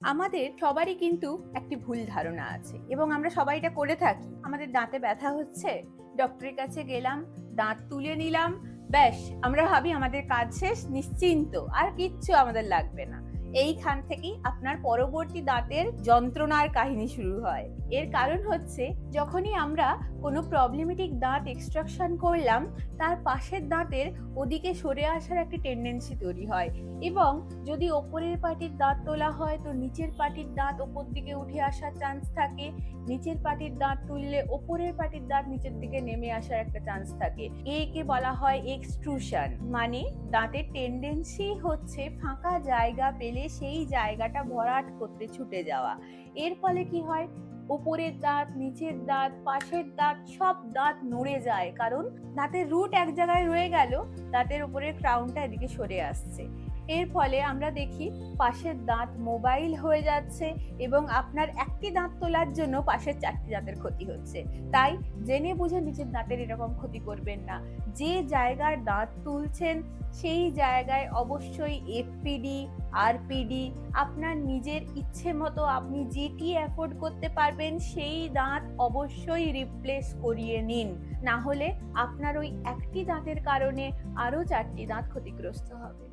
আমাদের সবারই কিন্তু একটি ভুল ধারণা আছে এবং আমরা সবাই এটা করে থাকি। আমাদের দাঁতে ব্যথা হচ্ছে, ডক্টরের কাছে গেলাম, দাঁত তুলে নিলাম, ব্যাস আমরা ভাবি আমাদের কাজ শেষ, নিশ্চিন্ত, আর কিচ্ছু আমাদের লাগবে না। এইখান থেকেই আপনার পরবর্তী দাঁতের যন্ত্রণার কাহিনী শুরু হয়। এর কারণ হচ্ছে যখনই আমরা কোনো প্রবলেমেটিক দাঁত এক্সট্রাকশন করলাম, তার পাশের দাঁতের ওদিকে সরে আসার একটা টেন্ডেন্সি তৈরি হয় এবং যদি ওপরের পাটির দাঁত তোলা হয় তো নিচের পাটির দাঁত ওপর দিকে উঠে আসার চান্স থাকে, নিচের পাটির দাঁত তুললে ওপরের পাটির দাঁত নিচের দিকে নেমে আসার একটা চান্স থাকে। একে বলা হয় এক্সট্রুশন, মানে দাঁতের টেন্ডেন্সি হচ্ছে ফাঁকা জায়গা পেলে সেই জায়গাটা ভরাট করতে ছুটে যাওয়া। এর ফলে কি হয়, ওপরের দাঁত, নিচের দাঁত, পাশের দাঁত সব দাঁত নড়ে যায়, কারণ দাঁতের রুট এক জায়গায় রয়ে গেল, দাঁতের উপরের ক্রাউনটা এদিকে সরে আসছে। এর ফলে আমরা দেখি পাশের দাঁত মোবাইল হয়ে যাচ্ছে এবং আপনার একটি দাঁত তোলার জন্য পাশের 4টি দাঁতের ক্ষতি হচ্ছে। তাই জেনে বুঝে নিচের দাঁতের এরকম ক্ষতি করবেন না। যে জায়গার দাঁত তুলছেন সেই জায়গায় অবশ্যই এফপিডি, আরপিডি, আপনার নিজের ইচ্ছে মতো আপনি যেটি অ্যাফোর্ড করতে পারবেন সেই দাঁত অবশ্যই রিপ্লেস করিয়ে নিন। না হলে আপনার ওই একটি দাঁতের কারণে আরো 4টি দাঁত ক্ষতিগ্রস্ত হবে।